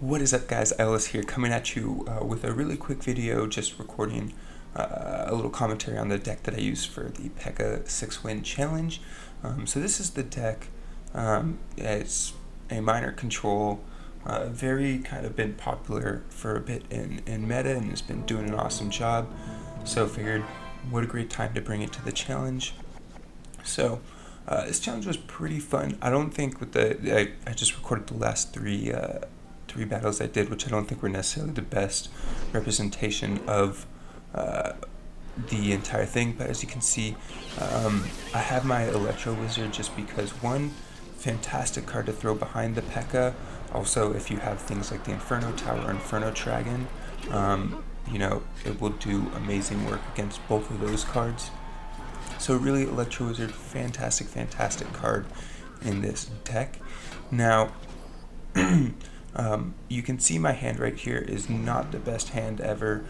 What is up, guys? Ellis here, coming at you with a really quick video, just recording a little commentary on the deck that I use for the PEKKA 6-win challenge. So this is the deck. It's a minor control, very kind of been popular for a bit in meta and has been doing an awesome job. So figured, what a great time to bring it to the challenge. So this challenge was pretty fun. I don't think with I just recorded the last three battles I did, which I don't think were necessarily the best representation of the entire thing, but as you can see, I have my Electro Wizard just because, one, fantastic card to throw behind the PEKKA. Also, if you have things like the Inferno Tower or Inferno Dragon, you know, it will do amazing work against both of those cards. So really, Electro Wizard, fantastic card in this deck. Now, you can see my hand right here is not the best hand ever.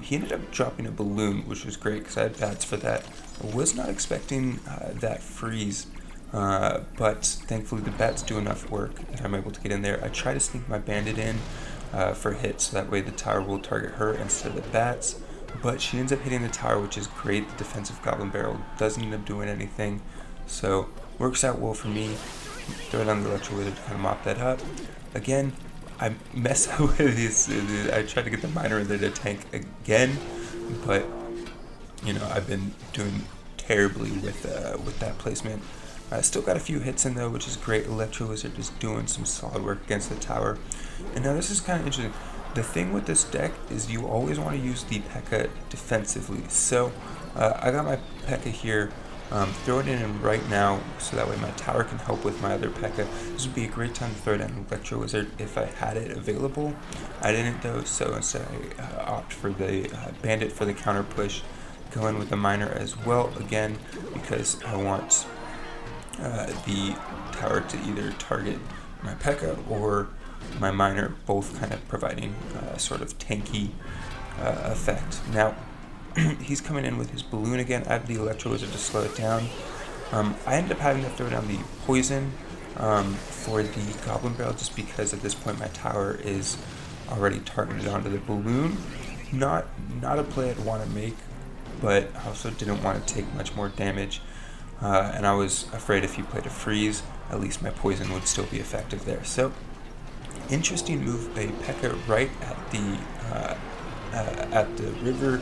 He ended up dropping a balloon, which was great because I had bats for that. I was not expecting that freeze, but thankfully the bats do enough work that I'm able to get in there. I try to sneak my bandit in for hit, so that way the tower will target her instead of the bats. But she ends up hitting the tower, which is great. The defensive Goblin Barrel doesn't end up doing anything, so works out well for me. Throw it on the Electro Wizard to kind of mop that up. Again, I mess up with this. I tried to get the miner in there to tank again, but you know, I've been doing terribly with that placement. I still got a few hits in though, which is great. Electro Wizard is doing some solid work against the tower. And now this is kind of interesting. The thing with this deck is you always want to use the PEKKA defensively. So I got my PEKKA here. Throw it in right now, so that way my tower can help with my other PEKKA. This would be a great time to throw down an Electro Wizard if I had it available. I didn't though, so instead I opt for the Bandit for the counter push. Go in with the Miner as well, again, because I want the tower to either target my PEKKA or my Miner, both kind of providing sort of tanky effect. Now, he's coming in with his balloon again. I have the Electro Wizard to slow it down. I ended up having to throw down the poison for the Goblin Barrel just because at this point my tower is already targeted onto the balloon. Not a play I'd want to make, but I also didn't want to take much more damage. And I was afraid if he played a freeze, at least my poison would still be effective there. So, interesting move, a PEKKA right at the river.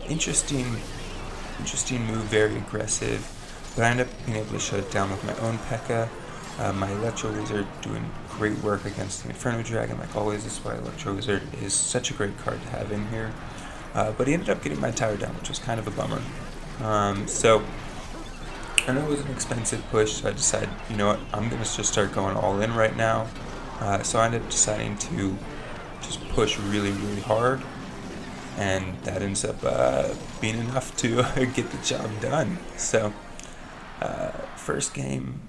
Interesting move, very aggressive, but I ended up being able to shut it down with my own PEKKA. My Electro Wizard doing great work against the Inferno Dragon, like always. This is why Electro Wizard is such a great card to have in here. But he ended up getting my tower down, which was kind of a bummer. So I know it was an expensive push, so I decided, you know what, I'm going to just start going all in right now. So I ended up deciding to just push really hard, and that ends up being enough to get the job done. So first game,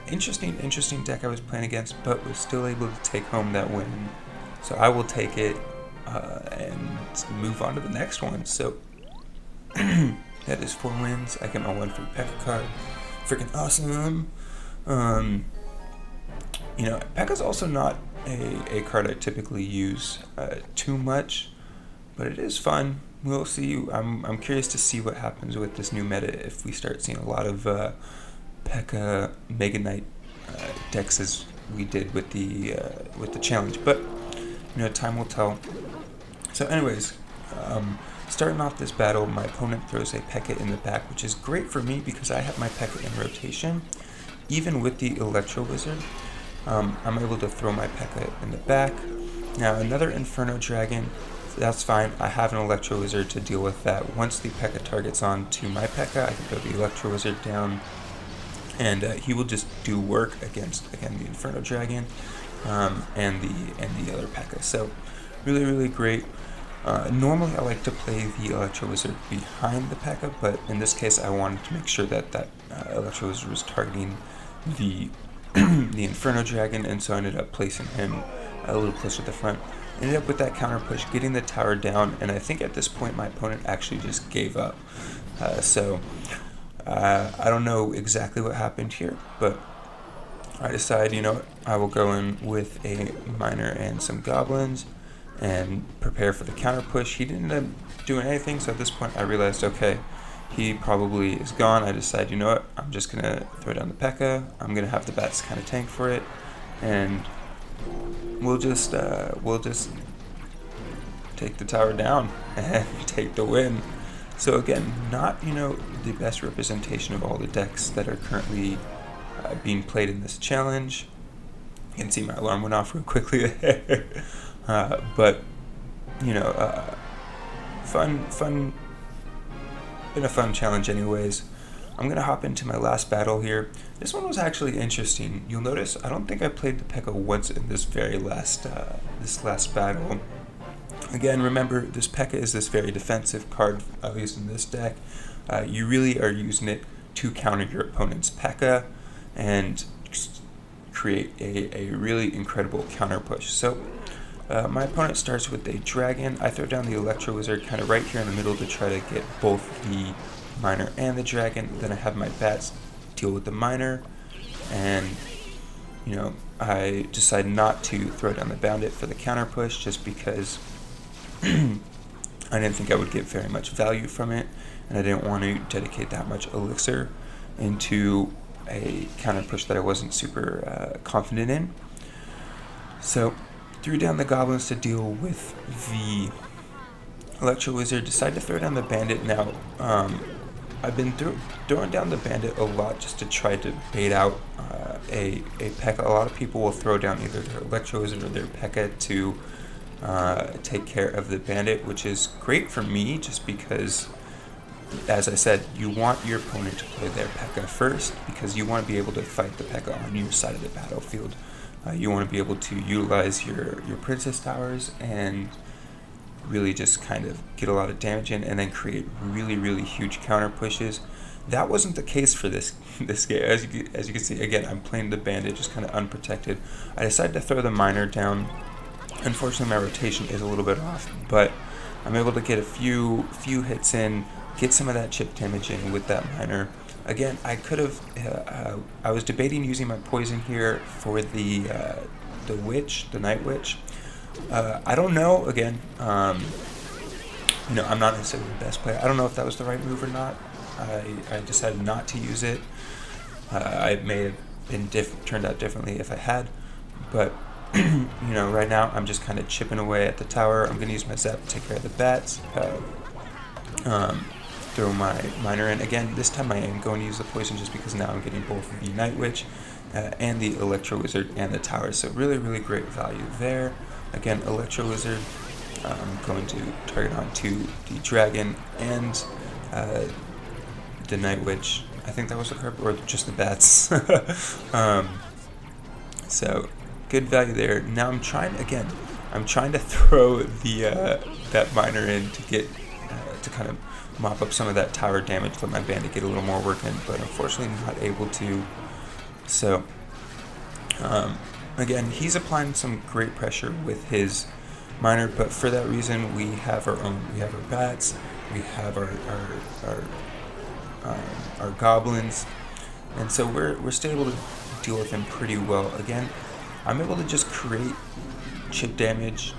interesting deck I was playing against, but was still able to take home that win. So I will take it and move on to the next one. So that is 4 wins. I get my 1 free PEKKA card. Freaking awesome. You know, PEKKA's also not a card I typically use too much, but it is fun. We'll see. I'm curious to see what happens with this new meta if we start seeing a lot of PEKKA Mega Knight decks as we did with the challenge. But you know, time will tell. So, anyways, starting off this battle, my opponent throws a PEKKA in the back, which is great for me because I have my PEKKA in rotation. Even with the Electro Wizard, I'm able to throw my PEKKA in the back. Now, another Inferno Dragon. That's fine. I have an Electro Wizard to deal with that. Once the PEKKA targets on to my PEKKA, I can throw the Electro Wizard down, and he will just do work against, again, the Inferno Dragon and the other PEKKA. So really great. Normally I like to play the Electro Wizard behind the PEKKA, but in this case I wanted to make sure that Electro Wizard was targeting the the Inferno Dragon, and so I ended up placing him a little closer to the front. Ended up with that counter push, getting the tower down, and I think at this point my opponent actually just gave up. I don't know exactly what happened here, but I decide, you know what, I will go in with a miner and some goblins and prepare for the counter push. He didn't end up doing anything, so at this point I realized, okay, he probably is gone. I decide, you know what, I'm just going to throw down the P.E.K.K.A. I'm going to have the bats kind of tank for it, and we'll just take the tower down and take the win. So again, not, you know, the best representation of all the decks that are currently being played in this challenge. You can see my alarm went off real quickly there. But, you know, been a fun challenge anyways. I'm going to hop into my last battle here. This one was actually interesting. You'll notice I don't think I played the P.E.K.K.A. once in this very last battle. Again, remember, this P.E.K.K.A. is this very defensive card, at least in this deck. You really are using it to counter your opponent's P.E.K.K.A. and create a really incredible counter push. So my opponent starts with a dragon. I throw down the Electro Wizard kind of right here in the middle to try to get both the miner and the dragon. Then I have my bats deal with the miner, and you know, I decide not to throw down the bandit for the counter push just because I didn't think I would get very much value from it, and I didn't want to dedicate that much elixir into a counter push that I wasn't super confident in. So threw down the goblins to deal with the Electro Wizard, decided to throw down the bandit. Now I've been throwing down the bandit a lot just to try to bait out a P.E.K.K.A. A lot of people will throw down either their Electro Wizard or their P.E.K.K.A. to take care of the bandit, which is great for me just because, as I said, you want your opponent to play their P.E.K.K.A. first because you want to be able to fight the P.E.K.K.A. on your side of the battlefield. You want to be able to utilize your princess towers and really just kind of get a lot of damage in and then create really huge counter pushes. That wasn't the case for this game. As you can see, again, I'm playing the bandit just kind of unprotected. I decided to throw the miner down. Unfortunately, my rotation is a little bit off, but I'm able to get a few hits in, get some of that chip damage in with that miner. Again, I could have. I was debating using my poison here for the witch, the night witch. I don't know. Again, you know, I'm not necessarily the best player. I don't know if that was the right move or not. I decided not to use it. I may have been turned out differently if I had, but you know, right now I'm just kind of chipping away at the tower. I'm going to use my zap to take care of the bats. Throw my miner in. Again, this time I am going to use the poison just because now I'm getting both the Night Witch and the Electro Wizard and the tower. So really great value there. Again, Electro Wizard, I'm going to target onto the dragon and the Night Witch. I think that was the card, or just the bats. So good value there. Now I'm trying to throw the that miner in to get to kind of mop up some of that tower damage, let my bandit get a little more work in, but unfortunately not able to. So again, he's applying some great pressure with his miner, but for that reason we have our bats, we have our goblins, and so we're still able to deal with him pretty well. Again, I'm able to just create chip damage.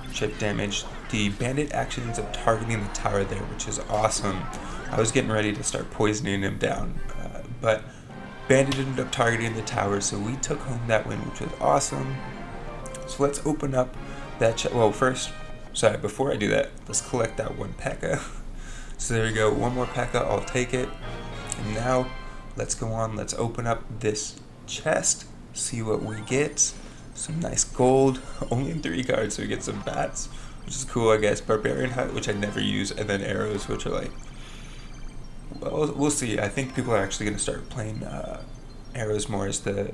The bandit actually ends up targeting the tower there, which is awesome. I was getting ready to start poisoning him down, but bandit ended up targeting the tower, so we took home that win, which was awesome. So let's open up that well, first, sorry, before I do that, let's collect that one P.E.K.K.A. So there we go, one more P.E.K.K.A, I'll take it. And now, let's go on, let's open up this chest, see what we get. Some nice gold, only 3 cards, so we get some bats, which is cool, I guess. Barbarian Hut, which I never use, and then arrows, which are like, well, we'll see. I think people are actually going to start playing arrows more as the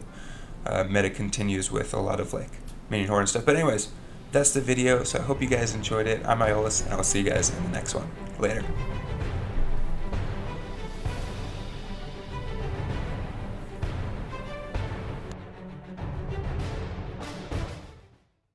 meta continues with a lot of like minion horde and stuff. But anyways, that's the video, so I hope you guys enjoyed it. I'm Iolus, and I'll see you guys in the next one. Later.